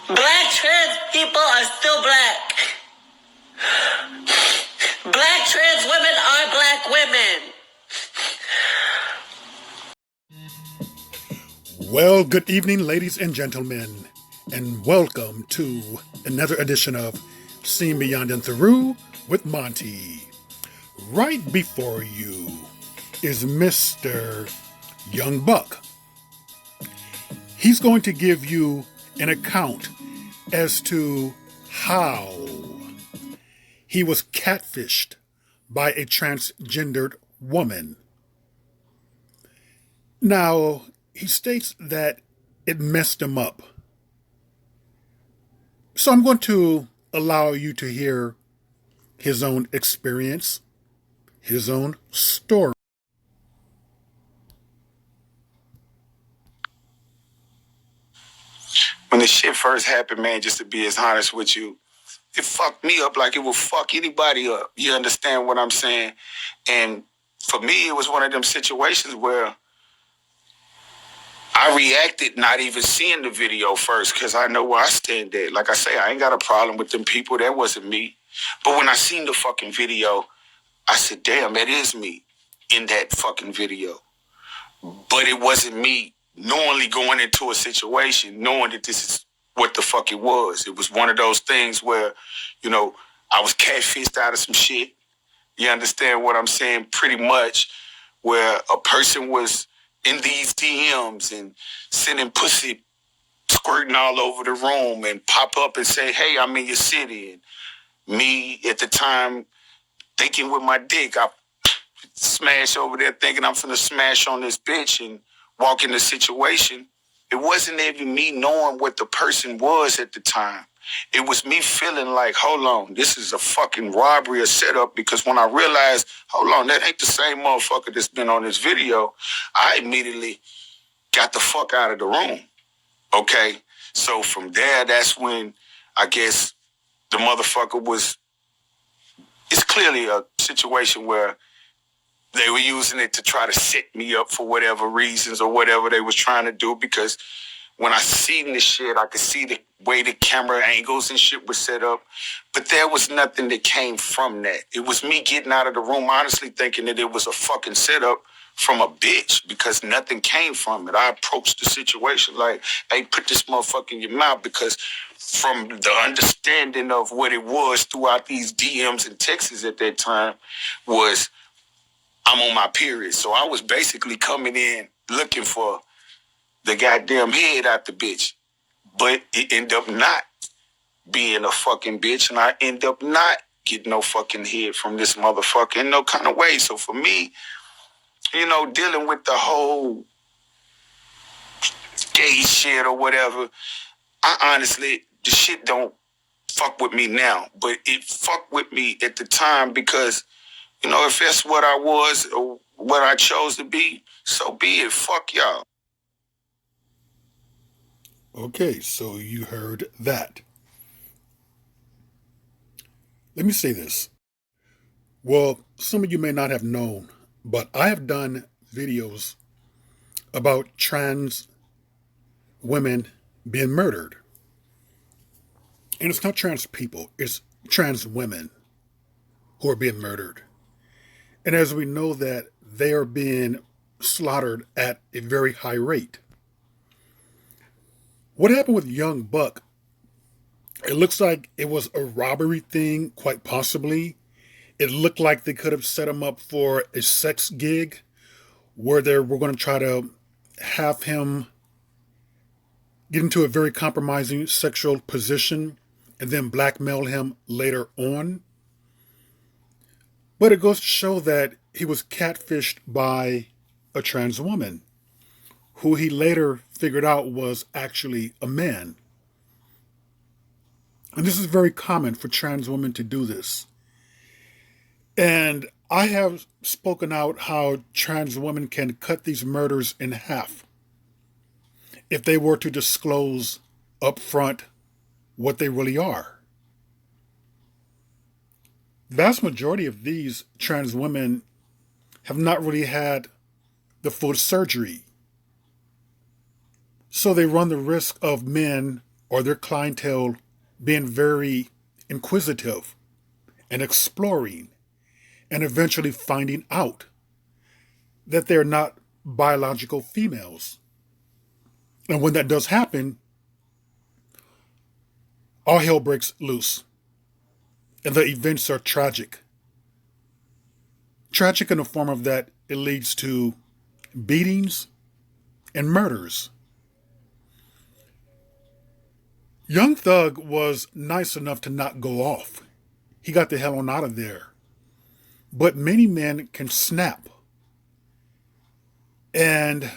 Black trans people are still black. Black trans women are black women. Well, good evening, ladies and gentlemen, and welcome to another edition of Seen Beyond and Through with Monty. Right before you is Mr. Young Buck. He's going to give you an account as to how he was catfished by a transgendered woman. Now, he states that it messed him up. So I'm going to allow you to hear his own experience, his own story. When the shit first happened, man, just to be as honest with you, it fucked me up like it would fuck anybody up. You understand what I'm saying? And for me, it was one of them situations where I reacted not even seeing the video first because I know where I stand at. Like I say, I ain't got a problem with them people. That wasn't me. But when I seen the fucking video, I said, damn, that is me in that fucking video. But it wasn't me knowingly going into a situation, knowing that this is what the fuck it was. It was one of those things where, I was catfished out of some shit. You understand what I'm saying? Pretty much where a person was in these DMs and sending pussy squirting all over the room and pop up and say, hey, I'm in your city. And me at the time thinking with my dick, I smash over there thinking I'm finna smash on this bitch and walk in the situation. It wasn't even me knowing what the person was at the time. It was me feeling like, hold on, this is a fucking robbery or setup, because when I realized, hold on, that ain't the same motherfucker that's been on this video, I immediately got the fuck out of the room. Okay? So from there, that's when I guess the motherfucker was, it's clearly a situation where they were using it to try to set me up for whatever reasons or whatever they was trying to do, because when I seen this shit, I could see the way the camera angles and shit was set up, but there was nothing that came from that. It was me getting out of the room, honestly thinking that it was a fucking setup from a bitch, because nothing came from it. I approached the situation like, hey, put this motherfucker in your mouth, because from the understanding of what it was throughout these DMs and texts at that time was, I'm on my period. So I was basically coming in looking for the goddamn head out the bitch. But it ended up not being a fucking bitch, and I end up not getting no fucking head from this motherfucker in no kind of way. So for me, dealing with the whole gay shit or whatever, I honestly, the shit don't fuck with me now. But it fucked with me at the time because, if that's what I was or what I chose to be, so be it. Fuck y'all. Okay, so you heard that. Let me say this. Well, some of you may not have known, but I have done videos about trans women being murdered. And it's not trans people, it's trans women who are being murdered. And as we know that they are being slaughtered at a very high rate. What happened with Young Buck? It looks like it was a robbery thing, quite possibly. It looked like they could have set him up for a sex gig where they were going to try to have him get into a very compromising sexual position and then blackmail him later on. But it goes to show that he was catfished by a trans woman who he later figured out was actually a man. And this is very common for trans women to do this. And I have spoken out how trans women can cut these murders in half if they were to disclose up front what they really are. The vast majority of these trans women have not really had the full surgery. So they run the risk of men or their clientele being very inquisitive and exploring and eventually finding out that they're not biological females. And when that does happen, all hell breaks loose. And the events are tragic. Tragic in the form of that it leads to beatings and murders. Young Thug was nice enough to not go off. He got the hell on out of there. But many men can snap. And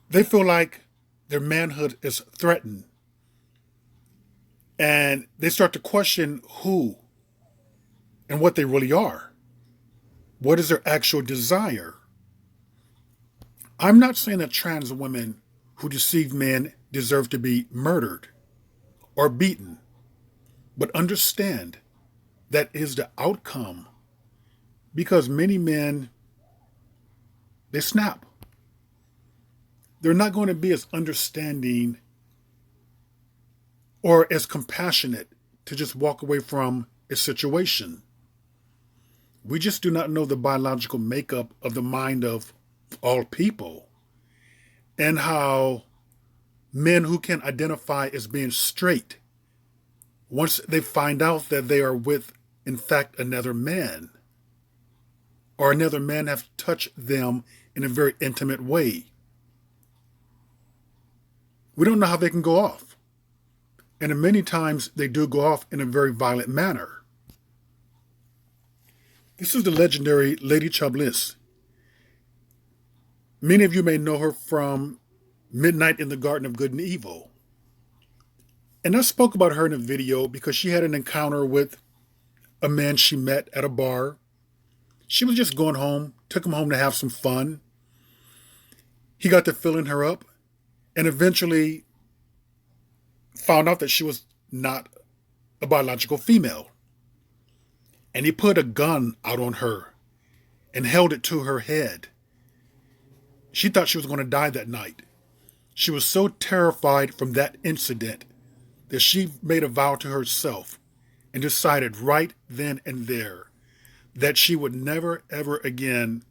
they feel like their manhood is threatened. And they start to question who and what they really are. What is their actual desire? I'm not saying that trans women who deceive men deserve to be murdered or beaten, but understand that is the outcome because many men, they snap. They're not going to be as understanding or as compassionate to just walk away from a situation. We just do not know the biological makeup of the mind of all people and how men who can identify as being straight, once they find out that they are with, in fact, another man, or another man have touched them in a very intimate way, we don't know how they can go off. And many times they do go off in a very violent manner. This is the legendary Lady Chubliss. Many of you may know her from Midnight in the Garden of Good and Evil. And I spoke about her in a video because she had an encounter with a man she met at a bar. She was just going home, took him home to have some fun. He got to filling her up and eventually found out that she was not a biological female. And he put a gun out on her and held it to her head. She thought she was going to die that night. She was so terrified from that incident that she made a vow to herself and decided right then and there that she would never ever again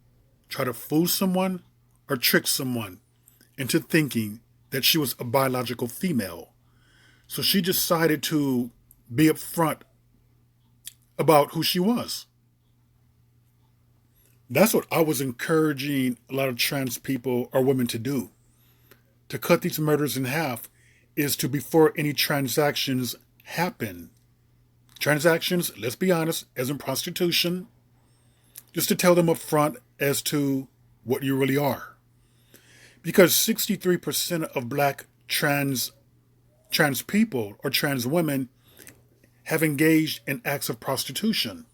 try to fool someone or trick someone into thinking that she was a biological female. So she decided to be upfront about who she was. That's what I was encouraging a lot of trans people or women to do. To cut these murders in half is to, before any transactions happen. Transactions, let's be honest, as in prostitution, just to tell them up front as to what you really are. Because 63% of black trans people or trans women have engaged in acts of prostitution.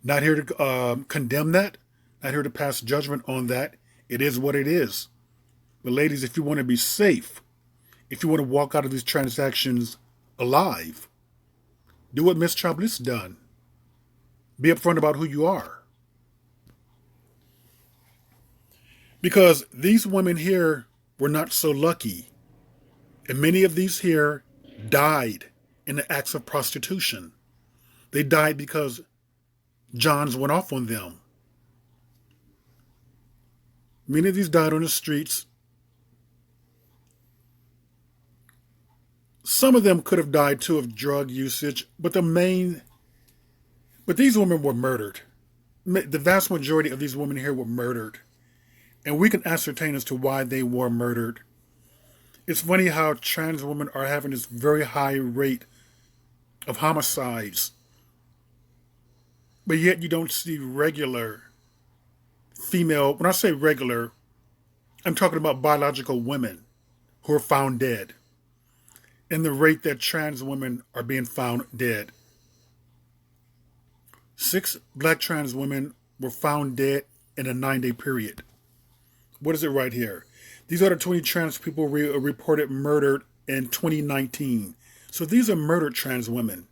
Not here to condemn that, not here to pass judgment on that. It is what it is. But ladies, if you want to be safe, if you want to walk out of these transactions alive, do what Miss Chubliss done. Be upfront about who you are. Because these women here were not so lucky. And many of these here died in the acts of prostitution. They died because Johns went off on them. Many of these died on the streets. Some of them could have died too of drug usage, but these women were murdered. The vast majority of these women here were murdered. And we can ascertain as to why they were murdered. It's funny how trans women are having this very high rate of homicides, but yet you don't see regular female, when I say regular, I'm talking about biological women who are found dead, and the rate that trans women are being found dead. 6 black trans women were found dead in a 9-day period. What is it right here? These are the 20 trans people reported murdered in 2019. So these are murdered trans women.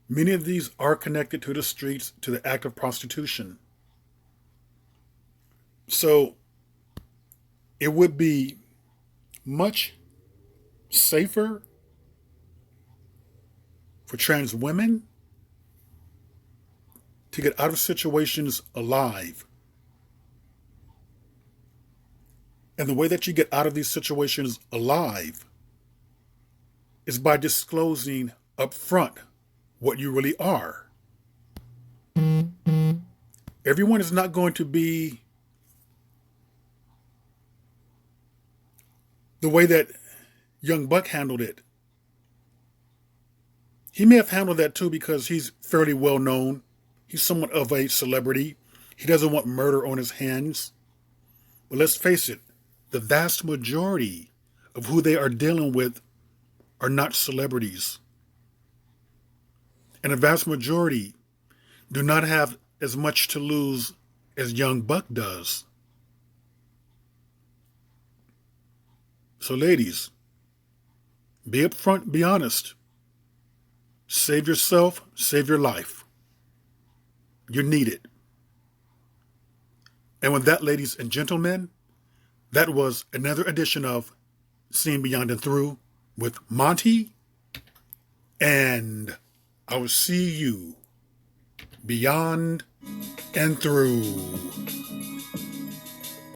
Many of these are connected to the streets, to the act of prostitution. So it would be much safer for trans women to get out of situations alive. And the way that you get out of these situations alive is by disclosing up front what you really are. Everyone is not going to be the way that young Buck handled it. He may have handled that too because he's fairly well known. He's somewhat of a celebrity. He doesn't want murder on his hands. But let's face it, the vast majority of who they are dealing with are not celebrities. And the vast majority do not have as much to lose as young Buck does. So ladies, be upfront, be honest. Save yourself, save your life. You're needed. And with that, ladies and gentlemen, that was another edition of Seen Beyond and Through with Monty. And I will see you beyond and through.